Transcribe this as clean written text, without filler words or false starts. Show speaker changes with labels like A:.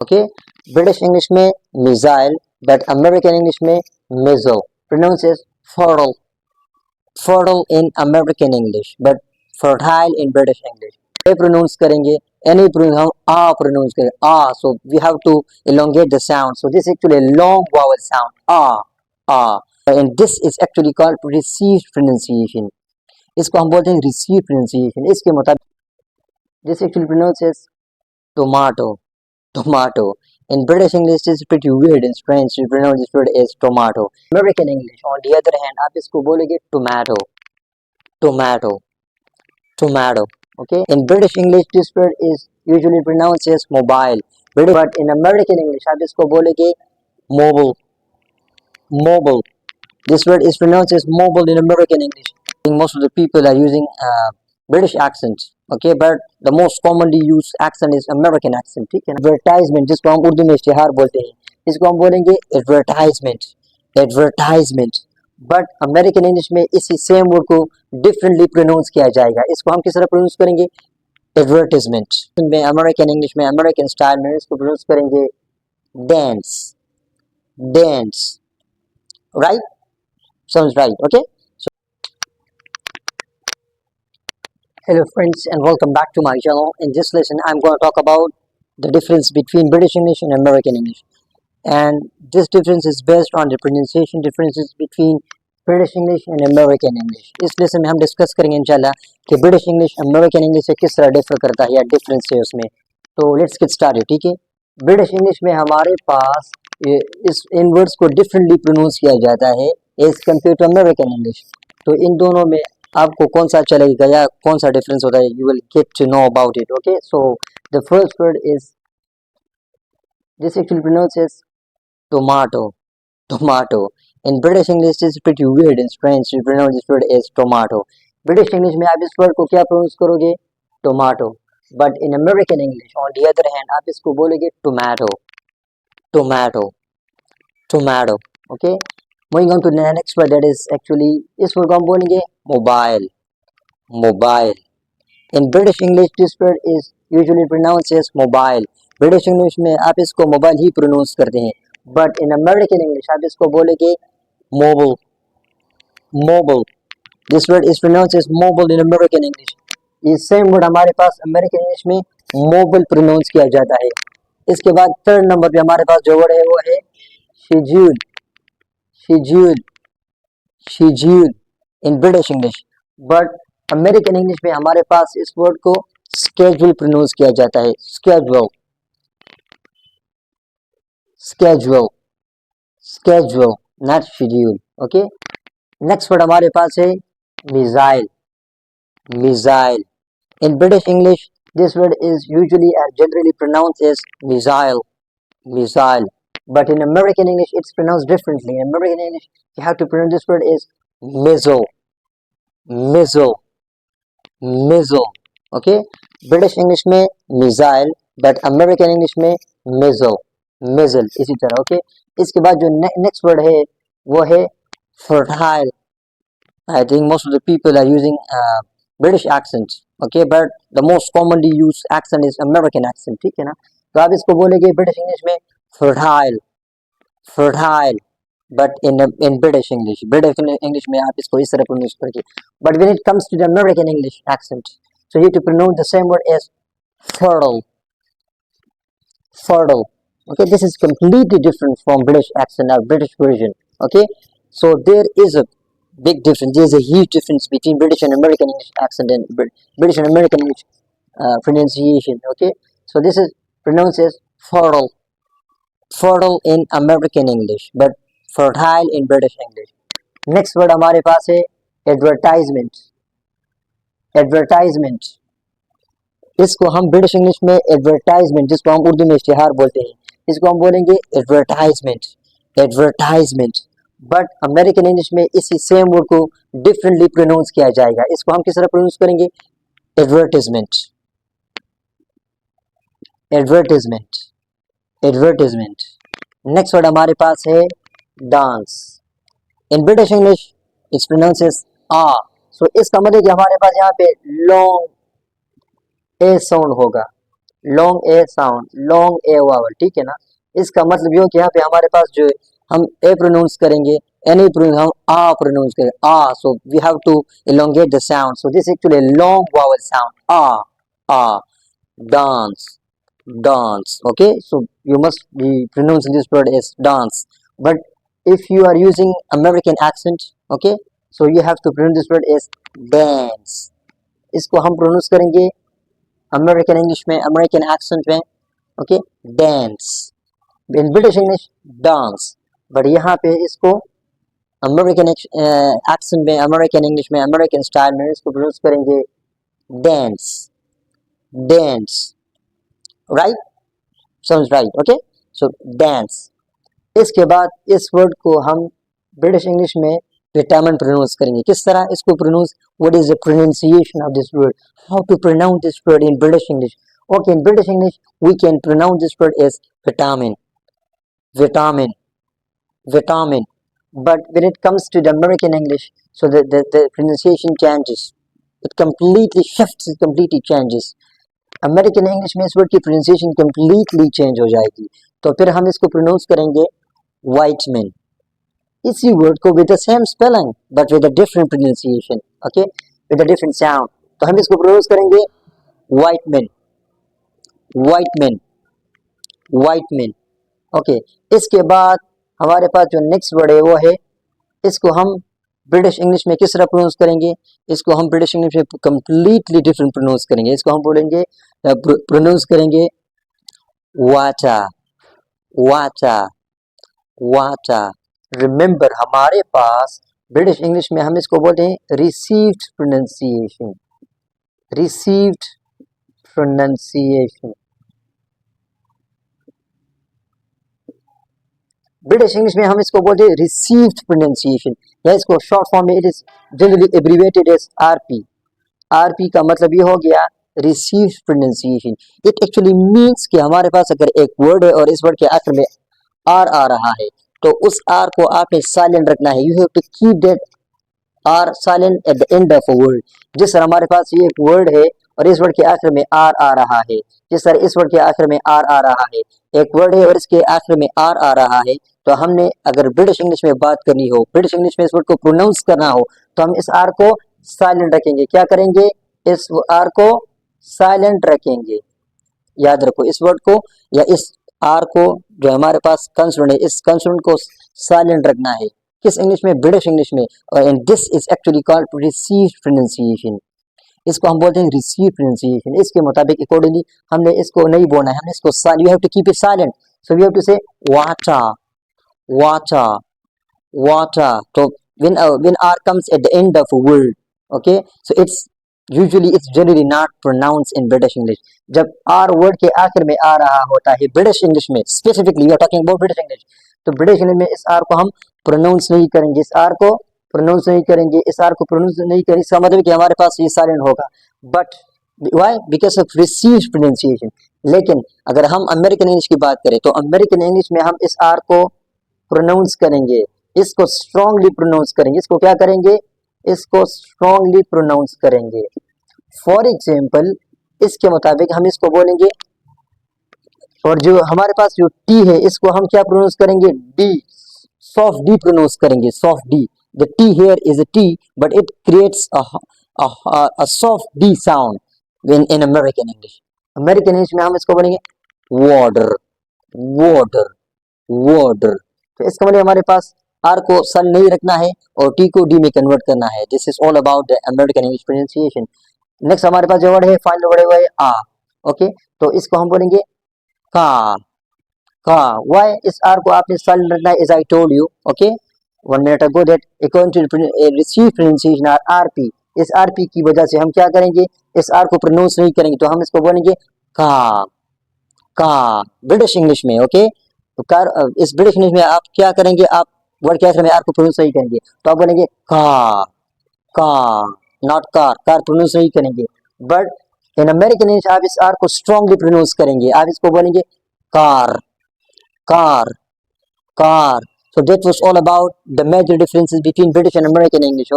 A: Okay, British English में missile, but American English में missile, pronounce as fertile, fertile in American English, but fertile in British English. A pronounce करेंगे, any pronounce हम आ pronounce करेंगे, आ, so we have to elongate the sound. So this is actually a long vowel sound, uh, and this is actually called received pronunciation. इसको हम बोलते हैं received pronunciation. इसके मुताबिक this actually pronounces tomato, tomato. In British English, it's pretty weird and strange to pronounce this word as tomato. American English, on the other hand, आप इसको बोलेंगे tomato, tomato, tomato. Okay. In British English, this word is usually pronounced as mobile. But in American English, आप इसको बोलेंगे mobile, mobile. This word is pronounced as mobile in American English. Most of the people are using British accents. Okay, but the most commonly used accent is American accent. ठीक है ना? Advertisement, जिसको हम उर्दू में इश्तिहार बोलते हैं, इसको हम बोलेंगे advertisement, advertisement. But American English में इसी सेम वर्ड को डिफरेंटली प्रोनाउंस किया जाएगा. इसको हम किस तरह प्रोनाउंस करेंगे? एडवर्टाइजमेंट. में अमेरिकन इंग्लिश में अमेरिकन स्टाइल में इसको प्रोनाउंस करेंगे dance, dance. Right? Sounds right. Okay. So, hello friends and welcome back to my channel. In this lesson, I'm going to talk about the difference between British English and American English. And this difference is based on the pronunciation differences between British English and American English. इस lesson में हम discuss करेंगे इंशाल्लाह कि British English American English से किस तरह differ करता है या डिफरेंस है उसमें. तो लेट्स गेट स्टार्टेड. ठीक है. British English में हमारे पास इस इन वर्ड्स को डिफरेंटली प्रोनाउंस किया जाता है as compare to American English. तो इन दोनों में आपको कौन सा चलेगा या कौन सा डिफरेंस होता है, you will get to know about it. Okay. So the first word is this actually pronounces tomato, tomato. In British English, it's pretty weird and strange to pronounce this word as tomato. British English में आप इस word को क्या pronounce करोगे? Tomato. But in American English, on the other hand, आप इसको बोलोगे tomato, tomato, tomato. Okay. Moving on to the next word, that is actually इस वर्ड को हम बोलेंगे mobile, mobile. In British English, this word is usually pronounced as mobile. British English में आप इसको मोबाइल ही प्रोनाउंस करते हैं. बट इन अमेरिकन इंग्लिश आप इसको बोलेंगे mobile, mobile. This word is pronounced as mobile in American English. ये same word हमारे पास अमेरिकन इंग्लिश में मोबाइल प्रोनाउंस किया जाता है. इसके बाद थर्ड नंबर पे हमारे पास जो वर्ड है वो है schedule, schedule, schedule in British English. But American English में हमारे पास इस वर्ड को schedule प्रोनाउंस किया जाता है. schedule, schedule, schedule, not schedule. Okay. Next word हमारे पास है missile, missile. In British English, this word is usually and generally pronounced as missile, missile. But in American English, it's pronounced differently. In American English, you have to pronounce this word as missile, missile, missile. Okay. British English में missile, but American English में missile, missile. इसी तरह. Okay. इसके बाद जो next word है वो है fertile. I think most of the people are using British accents. Okay, but the most commonly used accent is American accent. ठीक है ना? तो आप इसको बोलेंगे British English में fertile, fertile. But in British English में आप इसको इस तरह प्रोनाउंस करेंगे. But when it comes to the American English accent, so you have to pronounce the same word as fertile, fertile. Okay, this is completely different from British accent or British version. Okay, so there is a big difference. There is a huge difference between British and American English accent and British and American English pronunciation. Okay, so this is pronounced as fertile, fertile in American English, but fertile in British English. Next word हमारे पास है advertisement, advertisement. इसको हम British English में advertisement, जिसको हम उर्दू में इश्तिहार बोलते हैं, इसको हम बोलेंगे advertisement, advertisement. But American English में इसी सेम वर्ड को डिफरेंटली प्रोनाउंस किया जाएगा. इसको हम किस तरह प्रोनाउंस करेंगे? Advertisement, advertisement, advertisement. Next word हमारे पास है dance. In British English it's pronounce as ah. So इसका मतलब कि हमारे पास यहाँ पे लॉन्ग ए साउंड होगा. Long A sound, long A vowel, ठीक है ना। इसका मतलब ये हो कि यहाँ पे हमारे पास जो है हम ए प्रोनाउंस करेंगे, एन ए प्रोनाउंस, हम आ प्रोनाउंस करेंगे, ah, so we have to elongate the sound, so this is actually a long vowel sound, a, dance, dance, okay, so you must be pronouncing this word as dance, but if you are using American accent, okay, so you have to pronounce this word as dance. इसको हम pronounce करेंगे American English में, American accent में, okay, dance, in British English dance, but यहाँ पे इसको American accent में, American English में, अमेरिकन स्टाइल में इसको प्रोनाउंस करेंगे dance, dance, right, sounds right, okay, so dance. इसके बाद इस वर्ड को हम ब्रिटिश इंग्लिश में विटामिन प्रोनाउंस करेंगे। किस तरह इसको pronounce, what is the pronunciation of this word, how to pronounce this word in British English. Okay, in British English we can pronounce this word as vitamin, vitamin, vitamin, but when it comes to the American English, so the pronunciation changes, it completely shifts, it completely changes. American English में इस word की pronunciation completely change हो जाएगी, तो फिर हम इसको pronounce करेंगे whiteman, इसी वर्ड को with the same spelling but with a different pronunciation, okay, with a different sound, तो हम इसको प्रोनाउंस करेंगे whiteman, whiteman, whiteman, ओके। इसके बाद हमारे पास जो नेक्स्ट वर्ड है वो है, इसको हम ब्रिटिश इंग्लिश में किस तरह प्रोनाउंस करेंगे, इसको हम ब्रिटिश इंग्लिश में कंप्लीटली डिफरेंट प्रोनाउंस करेंगे। इसको हम बोलेंगे, प्रोनाउंस करेंगे वाचा, वाचा, वाचा। रिमेंबर हमारे पास ब्रिटिश इंग्लिश में हम इसको बोलते हैं received pronunciation, received pronunciation. British English में हम इसको बोलते हैं रिसीव्ड प्रोनाउंसिएशन, या इसको शॉर्ट फॉर्म में it is generally abbreviated as RP. RP का मतलब ये हो गया received pronunciation. It actually means कि हमारे पास अगर एक वर्ड है और इस वर्ड के आखिर में आर आ रहा है, तो उस आर को आपने साइलेंट रखना है। You have to keep that R silent at the end of a word. जिस तरह हमारे पास ये एक वर्ड है और इस वर्ड के आखिर में आर आ रहा है, जिस तरह इस वर्ड के आखिर में आर आ रहा है, एक वर्ड है और इसके आखिर में आर आ रहा है, तो हमने अगर ब्रिटिश इंग्लिश में बात करनी हो, ब्रिटिश इंग्लिश में इस वर्ड को प्रोनाउंस करना हो, तो हम इस आर को साइलेंट रखेंगे। क्या करेंगे, इस आर को साइलेंट रखेंगे। याद रखो इस वर्ड को या इस आर को, जो हमारे पास कंसोनेंट है, इस कंसोनेंट को साइलेंट रखना है। किस इंग्लिश में, ब्रिटिश इंग्लिश में, and this is actually called received pronunciation. इसको हम बोलते हैं रिसीव प्रोनाउंसिएशन। इसके मुताबिक अकॉर्डिंगली हमने इसको नहीं बोलना है, हमने इसको you have to keep it silent, so we have to say वाचा, वाचा, वाचा। तो when r comes at the end of a word, okay, so it's generally not pronounced in British English. जब r word के आखिर में आ रहा होता है ब्रिटिश इंग्लिश में, specifically we are talking about British English, तो ब्रिटिश इंग्लिश में इस r को हम प्रोनाउंस नहीं करेंगे, इस r को प्रोनाउंस नहीं करेंगे, इस r को प्रोनाउंस नहीं करेंगे। इसका मतलब कि हमारे पास ये साइलेंट होगा, but why, because of received pronunciation. लेकिन अगर हम अमेरिकन इंग्लिश की बात करें, तो अमेरिकन इंग्लिश में हम इस r को प्रोनाउंस करेंगे, इसको स्ट्रांगली प्रोनाउंस करेंगे। इसको क्या करेंगे, इसको स्ट्रांगली प्रोनाउंस करेंगे। फॉर एग्जाम्पल, इसके मुताबिक हम इसको बोलेंगे, और जो हमारे पास जो टी है इसको हम क्या प्रोनाउंस करेंगे, डी, सॉफ्ट डी प्रोनाउंस करेंगे, soft D. The T here is a T but it creates a soft D sound in American English. American English में हम इसको बोलेंगे वाटर, वाटर, वाटर। तो इसका मतलब हमारे पास आर को सन नहीं रखना है और टी को डी में कन्वर्ट करना है। This is all about the American English pronunciation. Next हमारे पास जो वर्ड है, फाइनल वर्ड है वो है आ, ओके, तो इसको हम बोलेंगे का, का। व्हाई, इस आर को आपने साइलेंट रखना है, as I told you, okay, 1 minute ago, that according to received pronunciation or RP, इस RP की वजह से हम क्या करेंगे, इस R को प्रोनाउंस नहीं करेंगे, तो हम इसको बोलेंगे का, का, ब्रिटिश इंग्लिश में, ओके। तो कार, इस ब्रिटिश इंग्लिश में आप क्या करेंगे, आप वर्ड के आखिर में आर को प्रोनाउंस नहीं करेंगे, तो आप बोलेंगे का, का, नॉट कार, कार प्रोनाउंस नहीं करेंगे। बट इन अमेरिकन इंग्लिश आप इस आर को स्ट्रांगली प्रोनाउंस करेंगे, आप इसको बोलेंगे car, car, car. So that was all about the major differences between British and American English.